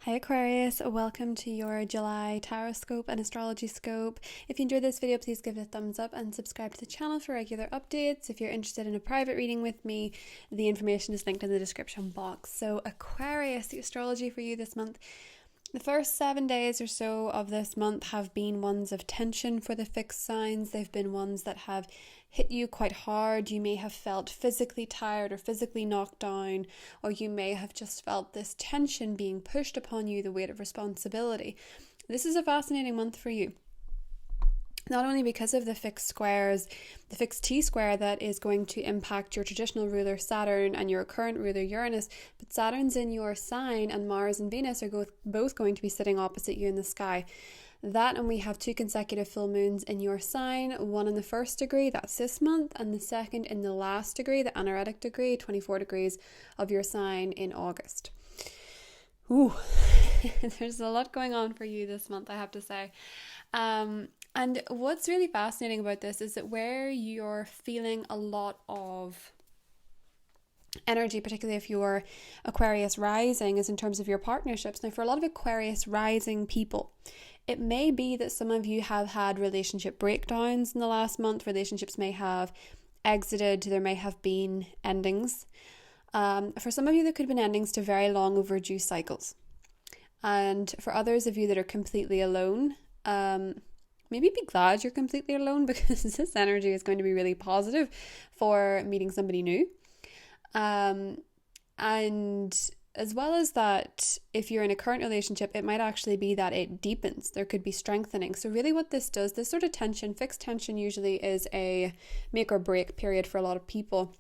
Hi Aquarius, welcome to your July tarot scope and astrology scope. If you enjoyed this video, please give it a thumbs up and subscribe to the channel for regular updates. If you're interested in a private reading with me, the information is linked in the description box. So Aquarius, the astrology for you this month. The first 7 days or so of this month have been ones of tension for the fixed signs. They've been ones that have hit you quite hard. You may have felt physically tired or physically knocked down, or you may have just felt this tension being pushed upon you, the weight of responsibility. This is a fascinating month for you. Not only because of the fixed squares, the fixed T-square that is going to impact your traditional ruler Saturn and your current ruler Uranus, but Saturn's in your sign and Mars and Venus are both going to be sitting opposite you in the sky. That, and we have 2 consecutive full moons in your sign, one in the first degree, that's this month, and the second in the last degree, the anaretic degree, 24 degrees of your sign in August. Ooh, there's a lot going on for you this month, I have to say. And what's really fascinating about this is that where you're feeling a lot of energy, particularly if you're Aquarius rising, is in terms of your partnerships. Now, for a lot of Aquarius rising people, it may be that some of you have had relationship breakdowns in the last month. Relationships may have exited. There may have been endings. For some of you, there could have been endings to very long overdue cycles. And for others of you that are completely alone, maybe be glad you're completely alone, because this energy is going to be really positive for meeting somebody new. And as well as that, if you're in a current relationship, it might actually be that it deepens. There could be strengthening. So really what this does, this sort of tension, fixed tension usually is a make or break period for a lot of people.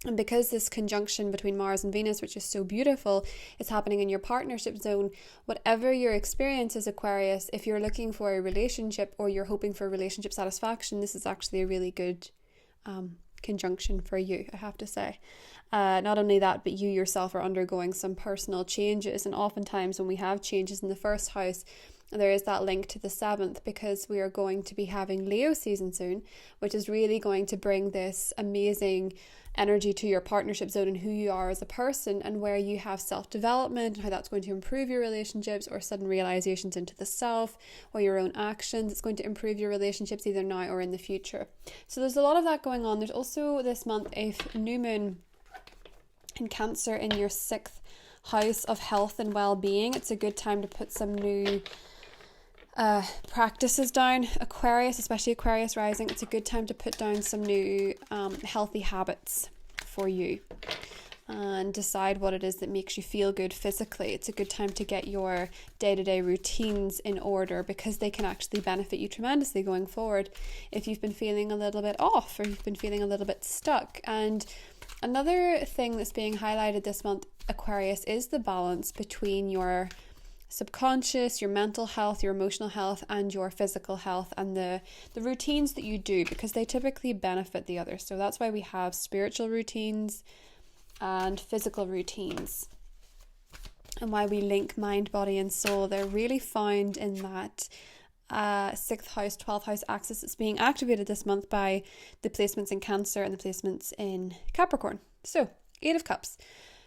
And because this conjunction between Mars and Venus, which is so beautiful, is happening in your partnership zone, whatever your experience is, Aquarius, if you're looking for a relationship or you're hoping for relationship satisfaction, this is actually a really good conjunction for you, I have to say. Not only that, but you yourself are undergoing some personal changes. And oftentimes when we have changes in the first house, there is that link to the 7th, because we are going to be having Leo season soon, which is really going to bring this amazing energy to your partnership zone and who you are as a person, and where you have self-development and how that's going to improve your relationships, or sudden realizations into the self or your own actions. It's going to improve your relationships either now or in the future. So there's a lot of that going on. There's also this month a new moon in Cancer in your 6th house of health and well-being. It's a good time to put some new practices down, Aquarius, especially Aquarius rising. It's a good time to put down some new healthy habits for you and decide what it is that makes you feel good physically. It's a good time to get your day-to-day routines in order, because they can actually benefit you tremendously going forward if you've been feeling a little bit off or you've been feeling a little bit stuck. And another thing that's being highlighted this month, Aquarius, is the balance between your subconscious, your mental health, your emotional health, and your physical health, and the routines that you do, because they typically benefit the other. So that's why we have spiritual routines and physical routines, and why we link mind, body, and soul. They're really found in that 6th house, 12th house axis that's being activated this month by the placements in Cancer and the placements in Capricorn. So 8 of Cups.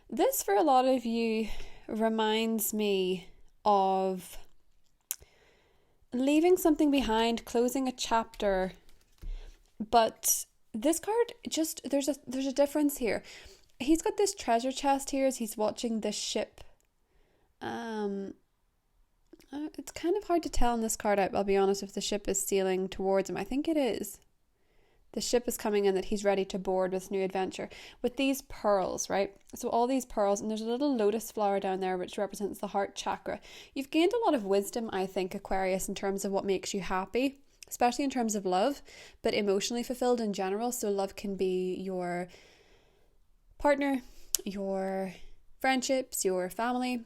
This, for a lot of you, reminds me of leaving something behind, closing a chapter. But this card, just there's a difference here. He's got this treasure chest here as he's watching this ship. It's kind of hard to tell in this card, I'll be honest, if the ship is sailing towards him. I think it is. The ship is coming in, that he's ready to board with new adventure. With these pearls, right? So all these pearls, and there's a little lotus flower down there which represents the heart chakra. You've gained a lot of wisdom, I think, Aquarius, in terms of what makes you happy, especially in terms of love, but emotionally fulfilled in general. So love can be your partner, your friendships, your family.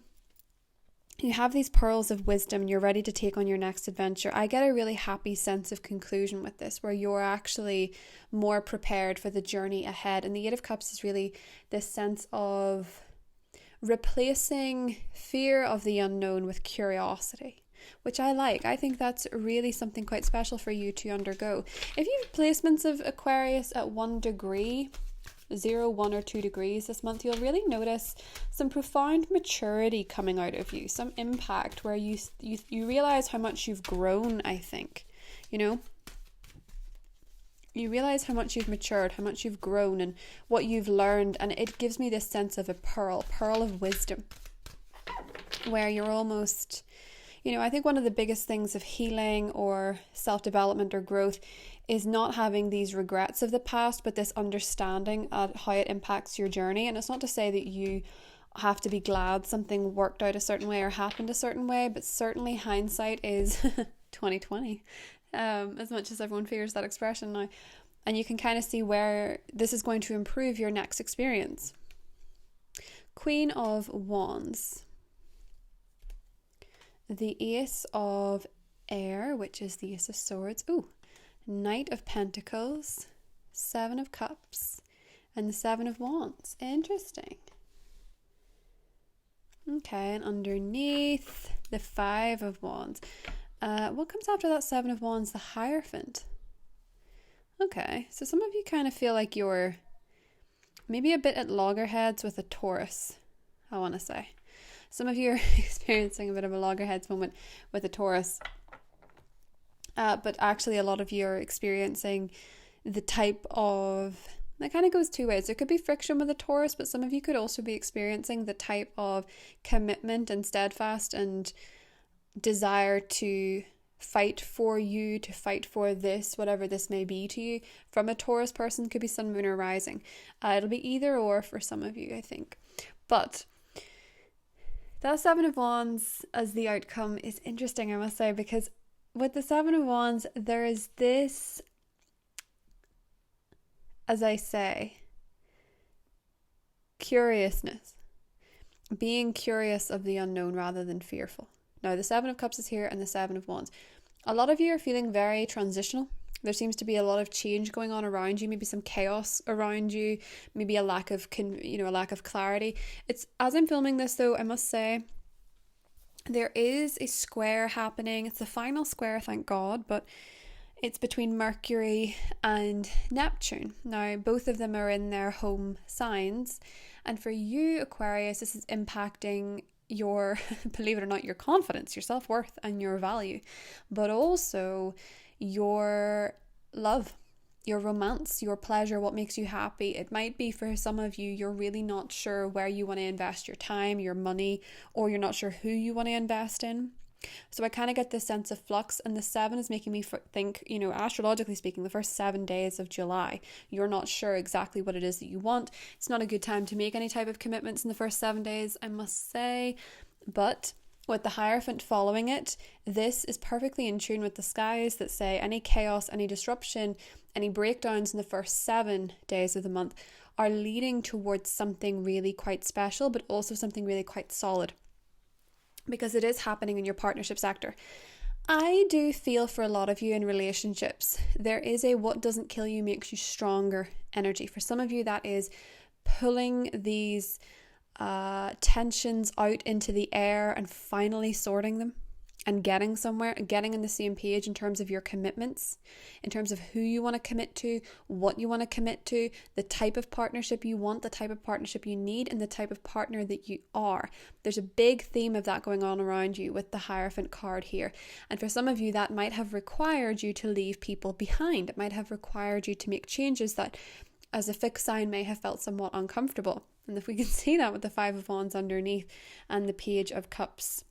You have these pearls of wisdom, you're ready to take on your next adventure. I get a really happy sense of conclusion with this, where you're actually more prepared for the journey ahead. And the 8 of Cups is really this sense of replacing fear of the unknown with curiosity, which I like. I think that's really something quite special for you to undergo. If you have placements of Aquarius at 1 degree, 0, 1 or 2 degrees this month, you'll really notice some profound maturity coming out of you, some impact where you realize how much you've grown, I think. You know, you realize how much you've matured, how much you've grown and what you've learned, and it gives me this sense of a pearl of wisdom, where you're almost, you know, I think one of the biggest things of healing or self-development or growth is not having these regrets of the past, but this understanding of how it impacts your journey. And it's not to say that you have to be glad something worked out a certain way or happened a certain way, but certainly hindsight is 2020, as much as everyone fears that expression now. And you can kind of see where this is going to improve your next experience. Queen of Wands. The Ace of Air, which is the Ace of Swords. Ooh, Knight of Pentacles, 7 of Cups, and the 7 of Wands. Interesting. Okay, and underneath, the 5 of Wands. What comes after that 7 of Wands? The Hierophant. Okay, so some of you kind of feel like you're maybe a bit at loggerheads with a Taurus, I want to say. Some of you are experiencing a bit of a loggerheads moment with a Taurus. But actually a lot of you are experiencing the type of, that kind of goes two ways. There could be friction with a Taurus, but some of you could also be experiencing the type of commitment and steadfast and desire to fight for you, to fight for this, whatever this may be to you, from a Taurus person. Could be Sun, Moon, or Rising. It'll be either or for some of you, I think. But that 7 of Wands as the outcome is interesting, I must say, because with the 7 of Wands, there is this, as I say, curiousness. Being curious of the unknown rather than fearful. Now, the 7 of Cups is here and the 7 of Wands. A lot of you are feeling very transitional. There seems to be a lot of change going on around you, maybe some chaos around you, maybe a lack of clarity. It's, as I'm filming this though, I must say, there is a square happening. It's the final square, thank God, but it's between Mercury and Neptune. Now, both of them are in their home signs. And for you, Aquarius, this is impacting your, believe it or not, your confidence, your self-worth and your value, but also your love, your romance, your pleasure, what makes you happy. It might be for some of you, you're really not sure where you want to invest your time, your money, or you're not sure who you want to invest in. So I kind of get this sense of flux, and the 7 is making me think, you know, astrologically speaking, the first 7 days of July, you're not sure exactly what it is that you want. It's not a good time to make any type of commitments in the first 7 days, I must say, but with the Hierophant following it, this is perfectly in tune with the skies that say any chaos, any disruption, any breakdowns in the first 7 days of the month are leading towards something really quite special, but also something really quite solid, because it is happening in your partnership sector. I do feel for a lot of you in relationships, there is a what doesn't kill you makes you stronger energy. For some of you, that is pulling these tensions out into the air and finally sorting them and getting somewhere, getting on the same page in terms of your commitments, in terms of who you want to commit to, what you want to commit to, the type of partnership you want, the type of partnership you need, and the type of partner that you are. There's a big theme of that going on around you with the Hierophant card here. And for some of you, that might have required you to leave people behind. It might have required you to make changes that, as a fixed sign, may have felt somewhat uncomfortable. And if we can see that with the 5 of Wands underneath and the Page of Cups,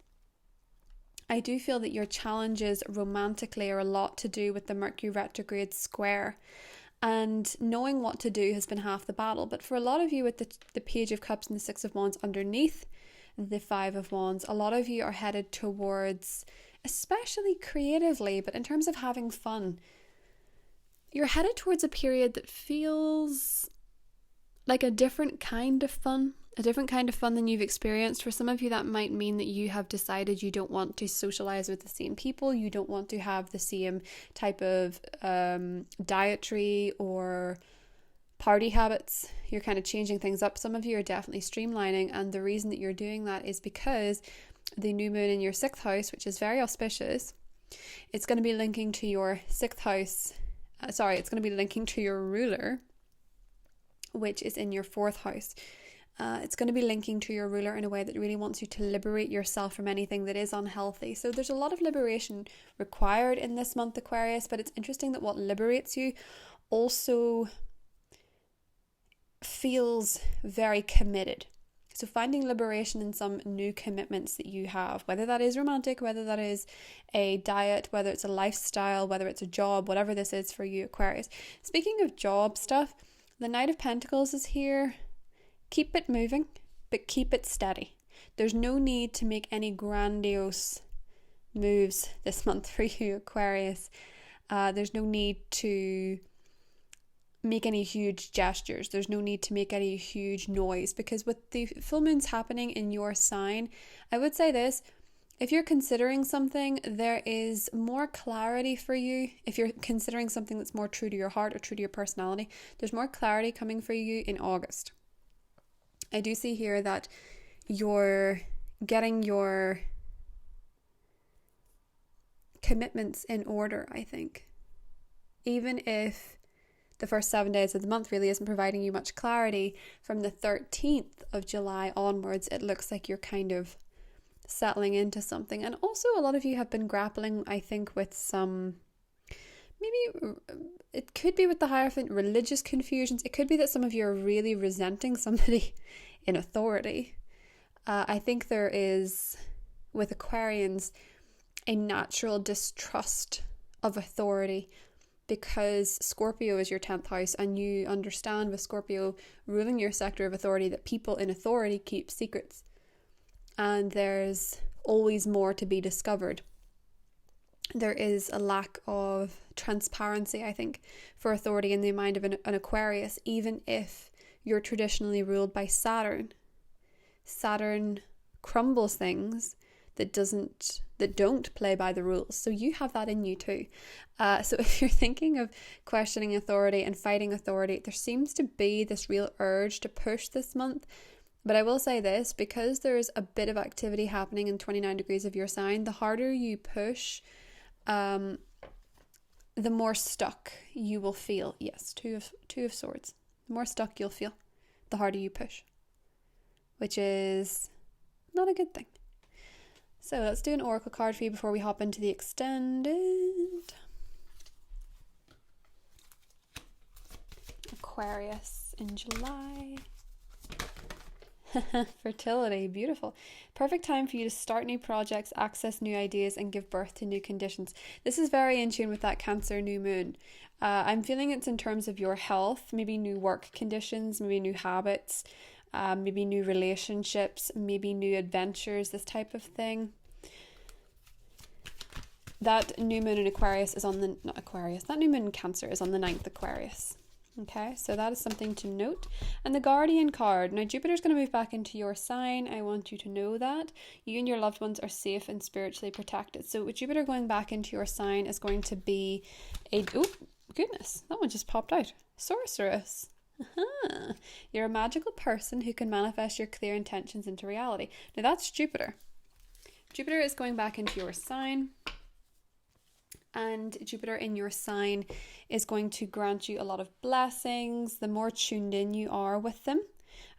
I do feel that your challenges romantically are a lot to do with the Mercury retrograde square, and knowing what to do has been half the battle. But for a lot of you with the Page of Cups and the 6 of Wands underneath the 5 of Wands, a lot of you are headed towards, especially creatively, but in terms of having fun, you're headed towards a period that feels like a different kind of fun than you've experienced. For some of you, that might mean that you have decided you don't want to socialize with the same people, you don't want to have the same type of dietary or party habits. You're kind of changing things up. Some of you are definitely streamlining, and the reason that you're doing that is because the new moon in your 6th house, which is very auspicious, it's going to be linking to your 6th house. It's going to be linking to your ruler, which is in your 4th house. It's going to be linking to your ruler in a way that really wants you to liberate yourself from anything that is unhealthy. So there's a lot of liberation required in this month, Aquarius, but it's interesting that what liberates you also feels very committed. So finding liberation in some new commitments that you have, whether that is romantic, whether that is a diet, whether it's a lifestyle, whether it's a job, whatever this is for you, Aquarius. Speaking of job stuff, the Knight of Pentacles is here. Keep it moving, but keep it steady. There's no need to make any grandiose moves this month for you, Aquarius. There's no need to make any huge gestures. There's no need to make any huge noise, because with the full moons happening in your sign, I would say this: if you're considering something, there is more clarity for you. If you're considering something that's more true to your heart or true to your personality, there's more clarity coming for you in August. I do see here that you're getting your commitments in order, I think. Even if the first 7 days of the month really isn't providing you much clarity, from the 13th of July onwards, it looks like you're kind of settling into something. And also a lot of you have been grappling, I think, with some, maybe it could be with the Hierophant, religious confusions. It could be that some of you are really resenting somebody in authority. I think there is, with Aquarians, a natural distrust of authority, because Scorpio is your 10th house, and you understand with Scorpio ruling your sector of authority that people in authority keep secrets, and there's always more to be discovered. There is a lack of transparency, I think, for authority in the mind of an Aquarius, even if you're traditionally ruled by Saturn. Saturn crumbles things that don't play by the rules. So you have that in you too. So if you're thinking of questioning authority and fighting authority, there seems to be this real urge to push this month. But I will say this, because there's a bit of activity happening in 29 degrees of your sign, the harder you push, the more stuck you will feel. Yes, two of swords. The more stuck you'll feel, the harder you push, which is not a good thing. So let's do an oracle card for you before we hop into the extended. Aquarius in July. Fertility, beautiful. Perfect time for you to start new projects, access new ideas, and give birth to new conditions. This is very in tune with that Cancer new moon. I'm feeling it's in terms of your health, maybe new work conditions, maybe new habits, maybe new relationships, maybe new adventures, this type of thing. That new moon in Aquarius is on the, not Aquarius, that new moon in Cancer is on the 9th Aquarius. Okay, so that is something to note. And the Guardian card. Now, Jupiter's going to move back into your sign. I want you to know that. You and your loved ones are safe and spiritually protected. So with Jupiter going back into your sign is going to be a... Oh, goodness. That one just popped out. Sorceress. Aha. You're a magical person who can manifest your clear intentions into reality. Now, that's Jupiter. Jupiter is going back into your sign. And Jupiter in your sign is going to grant you a lot of blessings. The more tuned in you are with them,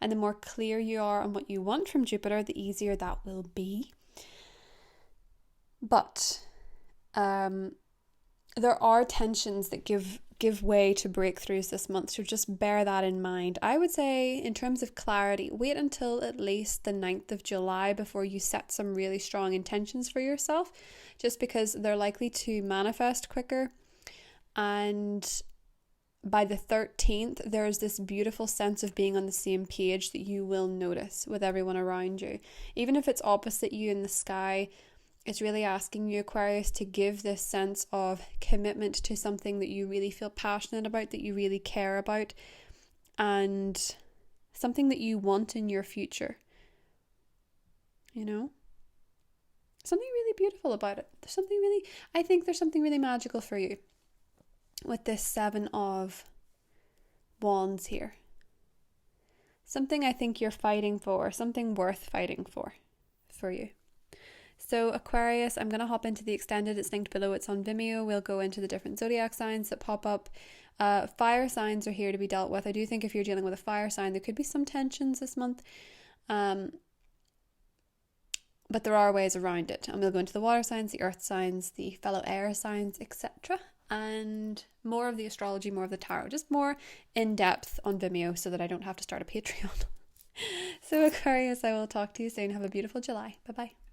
and the more clear you are on what you want from Jupiter, the easier that will be. But there are tensions that give way to breakthroughs this month, so just bear that in mind. I would say, in terms of clarity, wait until at least the 9th of July before you set some really strong intentions for yourself, just because they're likely to manifest quicker. And by the 13th, there's this beautiful sense of being on the same page that you will notice with everyone around you. Even if it's opposite you in the sky, it's really asking you, Aquarius, to give this sense of commitment to something that you really feel passionate about, that you really care about, and something that you want in your future. You know? Something really beautiful about it. I think there's something really magical for you with this 7 of Wands here. Something I think you're fighting for, something worth fighting for you. So Aquarius, I'm going to hop into the extended. It's linked below. It's on Vimeo. We'll go into the different zodiac signs that pop up. Fire signs are here to be dealt with. I do think if you're dealing with a fire sign, there could be some tensions this month. But there are ways around it. And we'll go into the water signs, the earth signs, the fellow air signs, etc. And more of the astrology, more of the tarot, just more in depth on Vimeo so that I don't have to start a Patreon. So Aquarius, I will talk to you soon. Have a beautiful July. Bye bye.